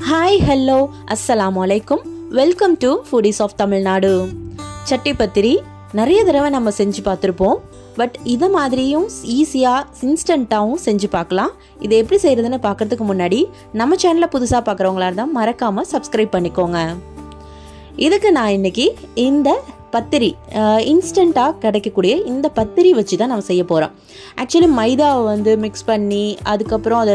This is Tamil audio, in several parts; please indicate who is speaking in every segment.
Speaker 1: Hi, hello, Assalamualaikum. Welcome to Foodies of Tamil Nadu. சட்டி பத்திரி நிறைய தடவை நம்ம செஞ்சு பார்த்துருப்போம். பட் இதை மாதிரியும் ஈஸியாக இன்ஸ்டண்ட்டாகவும் செஞ்சு பார்க்கலாம். இதை எப்படி செய்கிறதுன்னு பார்க்குறதுக்கு முன்னாடி நம்ம சேனலை புதுசாக பார்க்குறவங்களா இருந்தால் மறக்காமல் சப்ஸ்கிரைப் பண்ணிக்கோங்க. இதுக்கு நான் இன்றைக்கி இந்த பத்திரி இன்ஸ்டண்ட்டாக கிடைக்கக்கூடிய இந்த பத்திரி வச்சு தான் நம்ம செய்ய போகிறோம். ஆக்சுவலி மைதாவை வந்து மிக்ஸ் பண்ணி அதுக்கப்புறம் அதை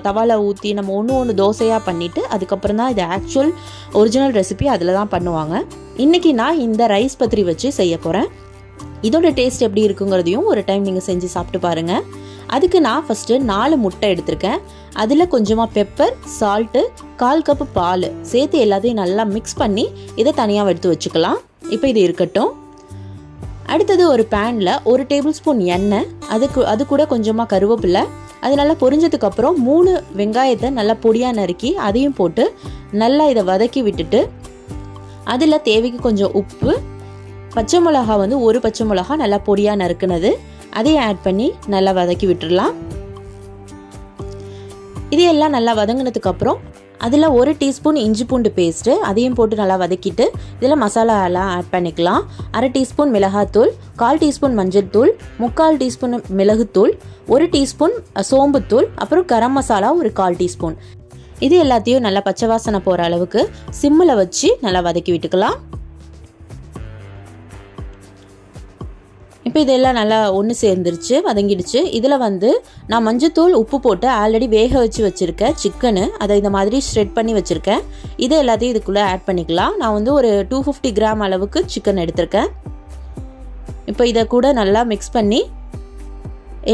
Speaker 1: தவாவில் ஊற்றி நம்ம ஒன்று தோசையாக பண்ணிவிட்டு அதுக்கப்புறம் தான் இது ஆக்சுவல் ஒரிஜினல் ரெசிபி அதில் தான் பண்ணுவாங்க. இன்றைக்கி நான் இந்த ரைஸ் பத்திரி வச்சு செய்ய போகிறேன். இதோட டேஸ்ட் எப்படி இருக்குங்கிறதையும் ஒரு டைம் நீங்கள் செஞ்சு சாப்பிட்டு பாருங்கள். அதுக்கு நான் ஃபஸ்ட்டு 4 முட்டை எடுத்திருக்கேன். அதில் கொஞ்சமாக பெப்பர், சால்ட்டு, 1/4 கப்பு பால் சேர்த்து எல்லாத்தையும் நல்லா மிக்ஸ் பண்ணி இதை தனியாக எடுத்து வச்சுக்கலாம். இப்போ இது இருக்கட்டும். அடுத்தது ஒரு பேனில் 1 டேபிள் ஸ்பூன் எண்ணெய், அது கூட கொஞ்சமாக கருவேப்பிலை, அது நல்லா பொரிஞ்சதுக்கப்புறம் 3 வெங்காயத்தை நல்லா பொடியாக நறுக்கி அதையும் போட்டு நல்லா இதை வதக்கி விட்டுட்டு அதில் தேவைக்கு கொஞ்சம் உப்பு, பச்சை மிளகா வந்து 1 பச்சை மிளகா நல்லா பொடியாக நறுக்குனது அதையும் ஆட் பண்ணி நல்லா வதக்கி விட்டுடலாம். இதையெல்லாம் நல்லா வதங்கினதுக்கப்புறம் அதில் 1 டீஸ்பூன் இஞ்சி பூண்டு பேஸ்ட்டு அதையும் போட்டு நல்லா வதக்கிட்டு இதில் மசாலா எல்லாம் ஆட் பண்ணிக்கலாம். 1/2 டீஸ்பூன் மிளகாத்தூள், 1/4 டீஸ்பூன் மஞ்சள் தூள், 3/4 டீஸ்பூன் மிளகுத்தூள், 1 டீஸ்பூன் சோம்புத்தூள், அப்புறம் கரம் மசாலா 1/4 டீஸ்பூன். இது எல்லாத்தையும் நல்லா பச்சை வாசனை போகிற அளவுக்கு சிம்மில் வச்சு நல்லா வதக்கி விட்டுக்கலாம். இப்போ இதெல்லாம் நல்லா ஒன்று சேர்ந்துருச்சு, வதங்கிடுச்சு. இதில் வந்து நான் மஞ்சத்தூள் உப்பு போட்டு ஆல்ரெடி வேக வச்சு வச்சுருக்கேன் சிக்கனு, அதை இந்த மாதிரி ஷ்ரெட் பண்ணி வச்சுருக்கேன். இதை எல்லாத்தையும் இதுக்குள்ளே ஆட் பண்ணிக்கலாம். நான் வந்து ஒரு 250 கிராம் அளவுக்கு சிக்கன் எடுத்திருக்கேன். இப்போ இதை கூட நல்லா மிக்ஸ் பண்ணி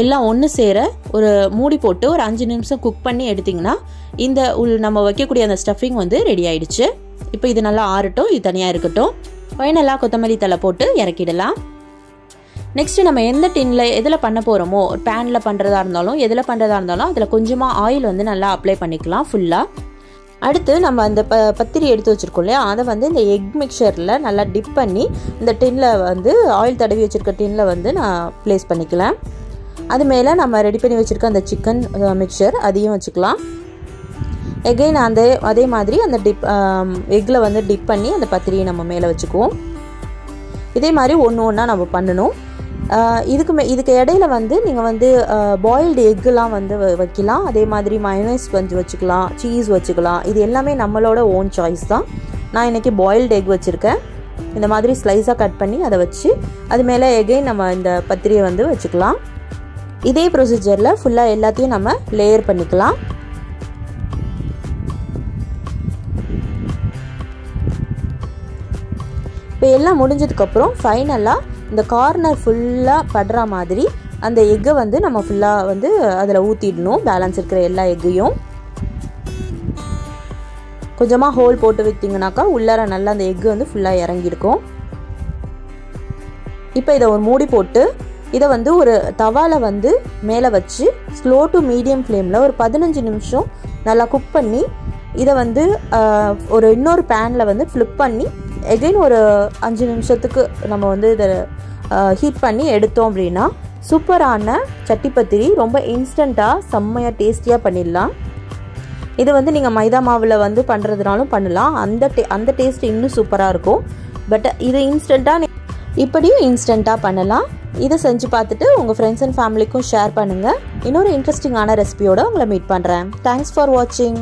Speaker 1: எல்லாம் ஒன்று சேர ஒரு மூடி போட்டு ஒரு 5 நிமிஷம் குக் பண்ணி எடுத்திங்கன்னா இந்த நம்ம வைக்கக்கூடிய அந்த ஸ்டஃபிங் வந்து ரெடி ஆயிடுச்சு. இப்போ இது நல்லா ஆறட்டும், இது தனியாக இருக்கட்டும். ஃபைனலாக கொத்தமல்லி தழை போட்டு இறக்கிடலாம். நெக்ஸ்ட்டு நம்ம எந்த டின்னில் எதில் பண்ண போகிறோமோ, பேனில் பண்ணுறதா இருந்தாலும் எதில் பண்ணுறதா இருந்தாலும் அதில் கொஞ்சமாக ஆயில் வந்து நல்லா அப்ளை பண்ணிக்கலாம் ஃபுல்லாக. அடுத்து நம்ம அந்த பத்திரி எடுத்து வச்சுருக்கோம் இல்லையா, அதை வந்து இந்த எக் மிக்சரில் நல்லா டிப் பண்ணி இந்த டின்னில் வந்து ஆயில் தடவி வச்சுருக்க டின்னில் வந்து நான் ப்ளேஸ் பண்ணிக்கலாம். அது மேலே நம்ம ரெடி பண்ணி வச்சுருக்க அந்த சிக்கன் மிக்சர் அதையும் வச்சுக்கலாம். எகைன் அதே மாதிரி அந்த எக்கில் வந்து டிப் பண்ணி அந்த பத்திரியை நம்ம மேலே வச்சுக்குவோம். இதே மாதிரி ஒன்று ஒன்றா நம்ம பண்ணணும். இதுக்கு இடையில வந்து நீங்கள் வந்து பாயில்டு எக்குலாம் வந்து வைக்கலாம். அதே மாதிரி மயோனைஸ் கொஞ்சம் வச்சுக்கலாம், சீஸ் வச்சுக்கலாம். இது எல்லாமே நம்மளோட ஓன் சாய்ஸ் தான். நான் இன்றைக்கி பாயில்டு எக் வச்சுருக்கேன். இந்த மாதிரி ஸ்லைஸாக கட் பண்ணி அதை வச்சு அது மேலே எகைன் நம்ம இந்த பத்திரியை வந்து வச்சுக்கலாம். இதே ப்ரொசீஜரில் ஃபுல்லாக எல்லாத்தையும் நம்ம லேயர் பண்ணிக்கலாம். இப்போ எல்லாம் முடிஞ்சதுக்கப்புறம் ஃபைனலாக இந்த கார்னர் ஃபுல்லாக படுற மாதிரி அந்த எக்கை வந்து நம்ம ஃபுல்லாக வந்து அதில் ஊற்றிடணும். பேலன்ஸ் இருக்கிற எல்லா எக்கையும் கொஞ்சமாக ஹோல் போட்டு விட்டிங்கனாக்கா உள்ளார நல்லா அந்த எக்கு வந்து ஃபுல்லாக இறங்கியிருக்கும். இப்போ இதை ஒரு மூடி போட்டு இதை வந்து ஒரு தவாவில் வந்து மேலே வச்சு ஸ்லோ டு மீடியம் ஃப்ளேமில் ஒரு 15 நிமிஷம் நல்லா குக் பண்ணி இதை வந்து ஒரு இன்னொரு பேனில் வந்து ஃப்ளிப் பண்ணி எகைன் ஒரு 5 நிமிஷத்துக்கு நம்ம வந்து இதை ஹீட் பண்ணி எடுத்தோம் அப்படின்னா சூப்பரான சட்டி பத்திரி ரொம்ப இன்ஸ்டண்ட்டாக செம்மையாக டேஸ்டியாக பண்ணிடலாம். இது வந்து நீங்கள் மைதா மாவில் வந்து பண்ணுறதுனாலும் பண்ணலாம். அந்த டேஸ்ட் இன்னும் சூப்பராக இருக்கும். பட் இது இன்ஸ்டண்ட்டாக இப்படியும் இன்ஸ்டண்ட்டாக பண்ணலாம். இதை செஞ்சு பார்த்துட்டு உங்கள் ஃப்ரெண்ட்ஸ் அண்ட் ஃபேமிலிக்கும் ஷேர் பண்ணுங்கள். இன்னொரு இன்ட்ரெஸ்டிங்கான ரெசிபியோடு உங்களை மீட் பண்ணுறேன். தேங்க்ஸ் ஃபார் வாட்சிங்.